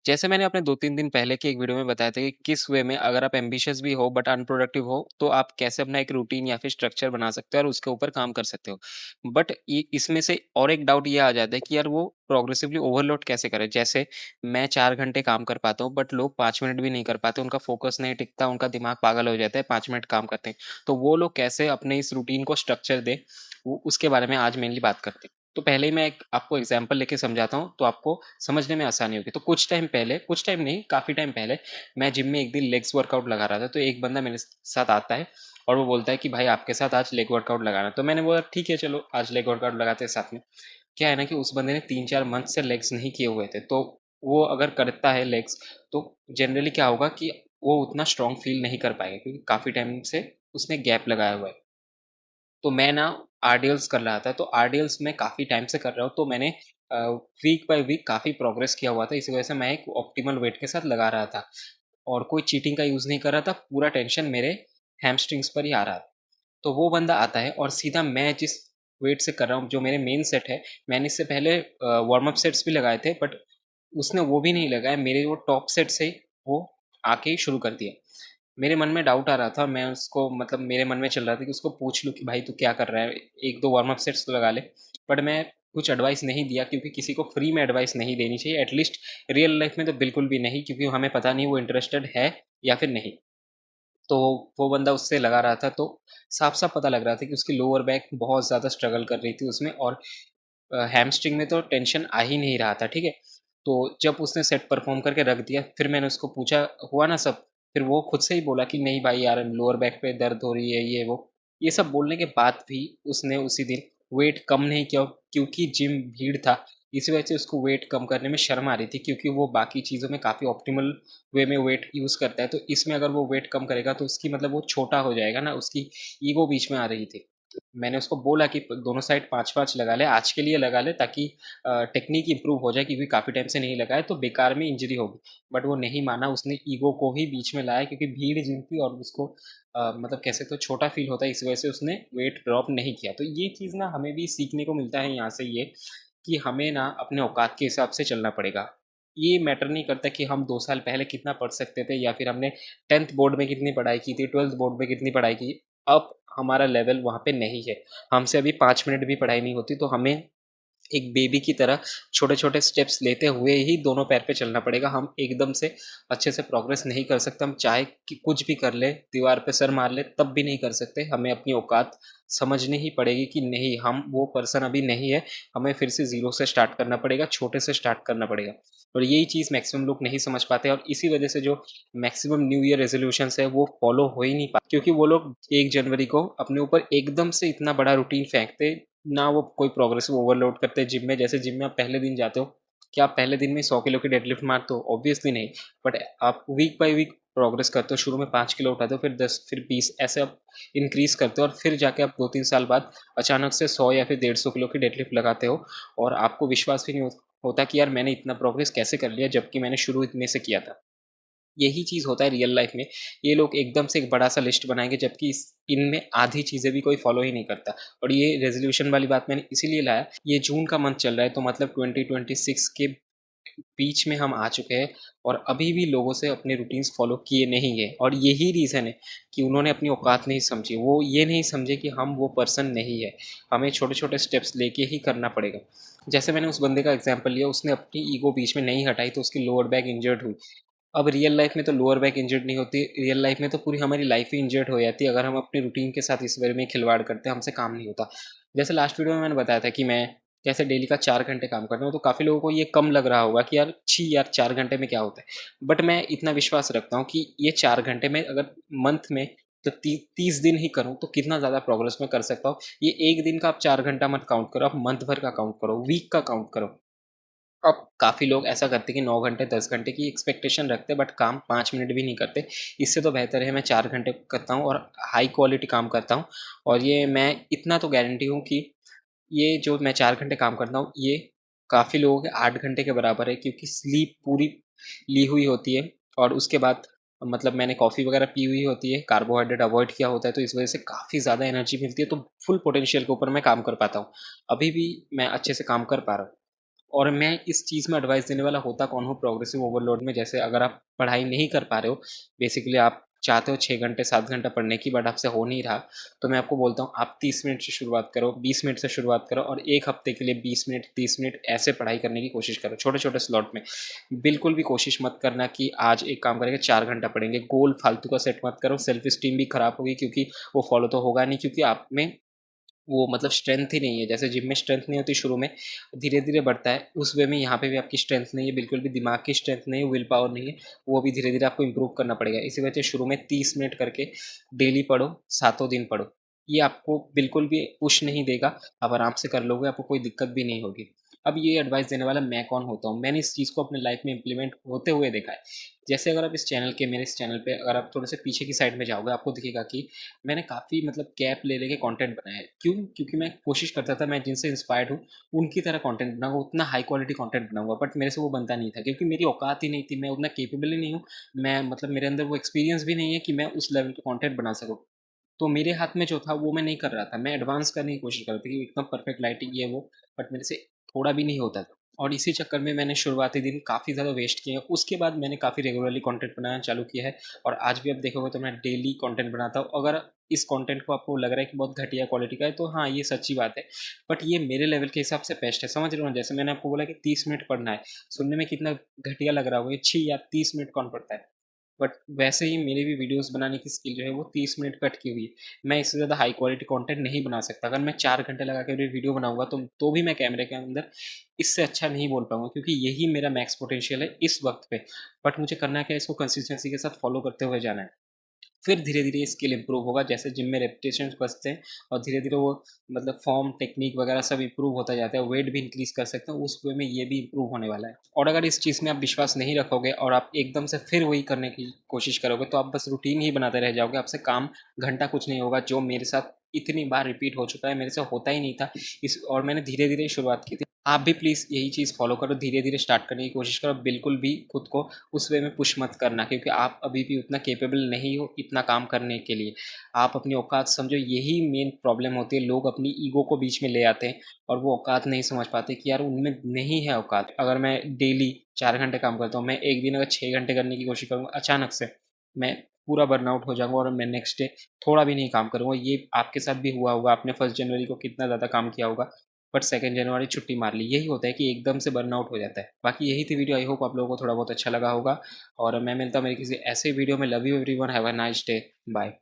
जैसे मैंने अपने 2-3 दिन पहले की एक वीडियो में बताया था कि किस वे में अगर आप एम्बिशियस भी हो बट अनप्रोडक्टिव हो, तो आप कैसे अपना एक रूटीन या फिर स्ट्रक्चर बना सकते हो और उसके ऊपर काम कर सकते हो। बट ये इसमें से और एक डाउट ये आ जाता है कि यार वो प्रोग्रेसिवली ओवरलोड कैसे करें? जैसे मैं 4 घंटे काम कर पाता हूँ बट लोग 5 मिनट भी नहीं कर पाते, उनका फोकस नहीं टिकता, उनका दिमाग पागल हो जाता है 5 मिनट काम करते हैं। तो वो लोग कैसे अपने इस रूटीन को स्ट्रक्चर दें, वो उसके बारे में आज मेनली बात करते हैं। तो पहले ही मैं एक आपको एग्ज़ाम्पल लेके समझाता हूँ, तो आपको समझने में आसानी होगी। तो कुछ टाइम नहीं, काफ़ी टाइम पहले मैं जिम में एक दिन लेग्स वर्कआउट लगा रहा था, तो एक बंदा मेरे साथ आता है और वो बोलता है कि भाई आपके साथ आज लेग वर्कआउट लगाना है। तो मैंने बोला ठीक है चलो आज लेग वर्कआउट लगाते हैं साथ में। क्या है ना कि उस बंदे ने 3-4 मंथ से लेग्स नहीं किए हुए थे, तो वो अगर करता है लेग्स तो जनरली क्या होगा कि वो उतना स्ट्रॉन्ग फ़ील नहीं कर पाएगा क्योंकि काफ़ी टाइम से उसने गैप लगाया हुआ है। तो मैं ना आरडीएल्स कर रहा था, तो आरडीएल्स मैं काफ़ी टाइम से कर रहा हूँ, तो मैंने वीक बाय वीक काफ़ी प्रोग्रेस किया हुआ था, इसी वजह से मैं एक ऑप्टिमल वेट के साथ लगा रहा था और कोई चीटिंग का यूज़ नहीं कर रहा था, पूरा टेंशन मेरे हैमस्ट्रिंग्स पर ही आ रहा था। तो वो बंदा आता है और सीधा मैं जिस वेट से कर रहा हूँ, जो मेरे मेन सेट है, मैंने इससे पहले वार्म अप सेट्स भी लगाए थे बट उसने वो भी नहीं लगाए, मेरे वो टॉप सेट से वो आके ही शुरू कर दिया। मेरे मन में डाउट आ रहा था, मैं उसको मतलब मेरे मन में चल रहा था कि उसको पूछ लूँ कि भाई तू क्या कर रहा है? 1-2 वार्म अप सेट्स तो लगा ले। बट मैं कुछ एडवाइस नहीं दिया क्योंकि किसी को फ्री में एडवाइस नहीं देनी चाहिए, एटलीस्ट रियल लाइफ में तो बिल्कुल भी नहीं, क्योंकि हमें पता नहीं वो इंटरेस्टेड है या फिर नहीं। तो वो बंदा उससे लगा रहा था, तो साफ-साफ पता लग रहा था कि उसकी लोअर बैक बहुत ज़्यादा स्ट्रगल कर रही थी उसमें और हैमस्ट्रिंग में तो टेंशन आ ही नहीं रहा था, ठीक है? तो जब उसने सेट परफ़ॉर्म करके रख दिया, फिर मैंने उसको पूछा, "हुआ ना सब?" फिर वो खुद से ही बोला कि, "नहीं भाई यार, लोअर बैक पे दर्द हो रही है, ये वो।" ये सब बोलने के बाद भी उसने उसी दिन वेट कम नहीं किया क्योंकि जिम भीड़ था, इसी वजह से उसको वेट कम करने में शर्म आ रही थी क्योंकि वो बाकी चीज़ों में काफ़ी ऑप्टिमल वे में वेट यूज़ करता है, तो इसमें अगर वो वेट कम करेगा तो उसकी मतलब वो छोटा हो जाएगा ना, उसकी ईगो बीच में आ रही थी। मैंने उसको बोला कि दोनों साइड 5-5 लगा ले, आज के लिए लगा ले ताकि टेक्नीक इम्प्रूव हो जाए क्योंकि काफ़ी टाइम से नहीं लगाया तो बेकार में इंजरी होगी। बट वो नहीं माना, उसने ईगो को ही बीच में लाया क्योंकि भीड़ जिम थी और उसको मतलब कह सकते हो छोटा फ़ील होता है, इस वजह से उसने वेट ड्रॉप नहीं किया। तो ये चीज़ ना हमें भी सीखने को मिलता है यहाँ से ये, कि हमें ना अपने औकात के हिसाब से चलना पड़ेगा। ये मैटर नहीं करता कि हम 2 साल पहले कितना पढ़ सकते थे या फिर हमने 10th बोर्ड में कितनी पढ़ाई की थी, 12th बोर्ड में कितनी पढ़ाई की। अब हमारा लेवल वहाँ पे नहीं है। हमसे अभी 5 मिनट भी पढ़ाई नहीं होती, तो हमें एक बेबी की तरह छोटे-छोटे स्टेप्स लेते हुए ही दोनों पैर पे चलना पड़ेगा। हम एकदम से अच्छे से प्रोग्रेस नहीं कर सकते। हम चाहे कि कुछ भी कर लें, दीवार पे सर मार लें, तब भी नहीं कर सकते। हमें अपनी औकात समझनी ही पड़ेगी कि नहीं, हम वो पर्सन अभी नहीं है। हमें फिर से ज़ीरो से स्टार्ट करना पड़ेगा, छोटे से स्टार्ट करना पड़ेगा। और यही चीज़ मैक्सिमम लोग नहीं समझ पाते और इसी वजह से जो मैक्सिमम न्यू ईयर रेज़ोल्यूशंस है, वो फॉलो हो ही नहीं पाते क्योंकि वो लोग 1 जनवरी को अपने ऊपर एकदम से इतना बड़ा रूटीन फेंकते, ना वो कोई प्रोग्रेसिव ओवरलोड करते हैं जिम में। जैसे जिम में आप पहले दिन जाते हो, क्या आप पहले दिन में 100 किलो की डेडलिफ्ट मारते हो? ऑब्वियसली नहीं। बट आप वीक बाय वीक प्रोग्रेस करते हो, शुरू में 5 किलो उठाते हो, फिर 10, फिर 20, ऐसे आप इंक्रीज़ करते हो और फिर जाके आप 2-3 साल बाद अचानक से 100 या फिर 150 किलो की डेडलिफ्ट लगाते हो और आपको विश्वास भी नहीं होता कि यार मैंने इतना प्रोग्रेस कैसे कर लिया जबकि मैंने शुरू इतने से किया था। यही चीज़ होता है रियल लाइफ में। ये लोग एकदम से एक बड़ा-सा लिस्ट बनाएँगे जबकि इस इनमें आधी चीज़ें भी कोई फ़ॉलो ही नहीं करता। और ये रेज़ोल्यूशन वाली बात मैंने इसीलिए लाया, ये जून का मंथ चल रहा है तो मतलब 2026 के बीच में हम आ चुके हैं और अभी भी लोगों से अपने रूटीन्स फ़ॉलो किए नहीं गए और यही रीज़न है कि उन्होंने अपनी औकात नहीं समझी। वो ये नहीं समझे कि हम वो पर्सन नहीं है। हमें छोटे-छोटे स्टेप्स लेके ही करना पड़ेगा। जैसे मैंने उस बंदे का एग्ज़ाम्पल लिया, उसने अपनी ईगो बीच में नहीं हटाई तो उसकी लोअर बैक इंजर्ड हुई। अब रियल लाइफ में तो लोअर बैक इंजर्ड नहीं होती, रियल लाइफ में तो पूरी हमारी लाइफ ही इंजर्ड हो जाती है अगर हम अपनी रूटीन के साथ इस बारे में खिलवाड़ करते हैं, हमसे काम नहीं होता। जैसे लास्ट वीडियो में मैंने बताया था कि मैं कैसे डेली का 4 घंटे काम करता हूँ, तो काफ़ी लोगों को ये कम लग रहा होगा कि यार छी यार 4 घंटे में क्या होता है। बट मैं इतना विश्वास रखता हूँ कि ये 4 घंटे में अगर मंथ में तो 30 दिन ही करूँ तो कितना ज़्यादा प्रोग्रेस मैं कर सकता हूँ। ये 1 दिन का आप 4 घंटा मत काउंट करो, आप मंथ भर का काउंट करो, वीक का काउंट करो। अब काफ़ी लोग ऐसा करते हैं कि 9 घंटे 10 घंटे की एक्सपेक्टेशन रखते हैं बट काम 5 मिनट भी नहीं करते। इससे तो बेहतर है मैं 4 घंटे करता हूँ और हाई क्वालिटी काम करता हूँ और ये मैं इतना तो गारंटी हूँ कि ये जो मैं 4 घंटे काम करता हूँ, ये काफ़ी लोगों के 8 घंटे के बराबर है क्योंकि स्लीप पूरी ली हुई होती है और उसके बाद मतलब मैंने कॉफ़ी वगैरह पी हुई होती है, कार्बोहाइड्रेट अवॉइड किया होता है, तो इस वज़ह से काफ़ी ज़्यादा एनर्जी मिलती है, तो फुल पोटेंशियल के ऊपर मैं काम कर पाता हूँ। अभी भी मैं अच्छे से काम कर पा रहा हूँ। और मैं इस चीज़ में एडवाइस देने वाला होता कौन हूँ प्रोग्रेसिव ओवरलोड में, जैसे अगर आप पढ़ाई नहीं कर पा रहे हो, बेसिकली आप चाहते हो 6 घंटे 7 घंटा पढ़ने की, बट आपसे हो नहीं रहा, तो मैं आपको बोलता हूँ आप 30 मिनट से शुरुआत करो, 20 मिनट से शुरुआत करो और 1 हफ्ते के लिए 20 मिनट 30 मिनट ऐसे पढ़ाई करने की कोशिश करो, छोटे-छोटे स्लॉट में। बिल्कुल भी कोशिश मत करना कि आज एक काम करेंगे 4 घंटा पढ़ेंगे, गोल फालतू का सेट मत करो, सेल्फ एस्टीम भी खराब होगी क्योंकि वो फॉलो तो होगा नहीं, क्योंकि आप में वो मतलब स्ट्रेंथ ही नहीं है। जैसे जिम में स्ट्रेंथ नहीं होती शुरू में, धीरे-धीरे बढ़ता है, उस वे में यहाँ पे भी आपकी स्ट्रेंथ नहीं है, बिल्कुल भी दिमाग की स्ट्रेंथ नहीं है, विल पावर नहीं है, वो भी धीरे-धीरे आपको इम्प्रूव करना पड़ेगा। इसी वजह से शुरू में 30 मिनट करके डेली पढ़ो, सातों दिन पढ़ो। ये आपको बिल्कुल भी पुश नहीं देगा, आप आराम से कर लोगे, आपको कोई दिक्कत भी नहीं होगी। अब ये एडवाइस देने वाला मैं कौन होता हूँ? मैंने इस चीज़ को अपने लाइफ में इम्प्लीमेंट होते हुए देखा है। जैसे अगर आप मेरे इस चैनल पे अगर आप थोड़े से पीछे की साइड में जाओगे, आपको दिखेगा कि मैंने काफ़ी मतलब गैप ले लेके कंटेंट बनाया है। क्यों? क्योंकि मैं कोशिश करता था मैं जिनसे इंस्पायर्ड हूँ, उनकी तरह कंटेंट बनाऊँ, उतना हाई क्वालिटी कंटेंट बनाऊँगा, बट मेरे से वो बनता नहीं था क्योंकि मेरी औकात ही नहीं थी, मैं उतना कैपेबल ही नहीं हूँ। मैं मतलब मेरे अंदर वो एक्सपीरियंस भी नहीं है कि मैं उस लेवल का कंटेंट बना सकूँ। तो मेरे हाथ में जो था वो मैं नहीं कर रहा था। मैं एडवांस करने की कोशिश कर रहा था कि एकदम परफेक्ट लाइटिंग ये वो, बट मेरे से थोड़ा भी नहीं होता था। और इसी चक्कर में मैंने शुरुआती दिन काफ़ी ज़्यादा वेस्ट किए हैं। उसके बाद मैंने काफ़ी रेगुलरली कंटेंट बनाना चालू किया है और आज भी आप देखोगे तो मैं डेली कंटेंट बनाता हूँ। अगर इस कंटेंट को आपको लग रहा है कि बहुत घटिया क्वालिटी का है, तो हाँ, ये सच्ची बात है। बट ये मेरे लेवल के हिसाब से बेस्ट है, समझ रहे हो ना? जैसे मैंने आपको बोला कि 30 मिनट पढ़ना है, सुनने में कितना घटिया लग रहा होगा, ये छी यार 30 मिनट कौन पढ़ता है? बट वैसे ही मेरी भी वीडियोज़ बनाने की स्किल जो है वो 30 मिनट पे अटकी हुई है। मैं इससे ज़्यादा हाई क्वालिटी कंटेंट नहीं बना सकता। अगर मैं 4 घंटे लगा के भी वीडियो बनाऊँगा तो भी मैं कैमरे के अंदर इससे अच्छा नहीं बोल पाऊँगा, क्योंकि यही मेरा मैक्स पोटेंशियल है इस वक़्त पे। बट मुझे करना क्या है, इसको कंसिस्टेंसी के साथ फ़ॉलो करते हुए जाना है। फिर धीरे-धीरे ये स्किल इम्प्रूव होगा, जैसे जिम में रेपिटेशंस बचते हैं और धीरे-धीरे वो मतलब फ़ॉर्म, टेक्नीक वगैरह सब इम्प्रूव होता जाता है, वेट भी इंक्रीज़ कर सकते हैं, उस वे में ये भी इम्प्रूव होने वाला है। और अगर इस चीज़ में आप विश्वास नहीं रखोगे और आप एकदम से फिर वही करने की कोशिश करोगे, तो आप बस रूटीन ही बनाते रह जाओगे, आपसे काम घंटा कुछ नहीं होगा, जो मेरे साथ इतनी बार रिपीट हो चुका है, मेरे से होता ही नहीं था। इस और मैंने धीरे-धीरे शुरुआत की थी। आप भी प्लीज़ यही चीज़ फ़ॉलो करो, धीरे-धीरे स्टार्ट करने की कोशिश करो, बिल्कुल भी खुद को उस वे में पुश मत करना, क्योंकि आप अभी भी उतना कैपेबल नहीं हो इतना काम करने के लिए। आप अपनी औकात समझो, यही मेन प्रॉब्लम होती है, लोग अपनी ईगो को बीच में ले आते हैं और वो औकात नहीं समझ पाते कि यार उनमें नहीं है औकात। अगर मैं डेली 4 घंटे काम करता हूँ, मैं एक दिन अगर 6 घंटे करने की कोशिश करूँगा, अचानक से मैं पूरा बर्नआउट हो जाऊँगा और मैं नेक्स्ट डे थोड़ा भी नहीं काम करूँगा। ये आपके साथ भी हुआ होगा, आपने 1 जनवरी को कितना ज़्यादा काम किया होगा, बट 2 जनवरी छुट्टी मार ली। यही होता है कि एकदम से बर्नआउट हो जाता है। बाकी यही थी वीडियो, आई होप आप लोगों को थोड़ा बहुत अच्छा लगा होगा और मैं मिलता हूँ मेरी किसी ऐसे वीडियो में। Love you everyone, have a nice day, bye.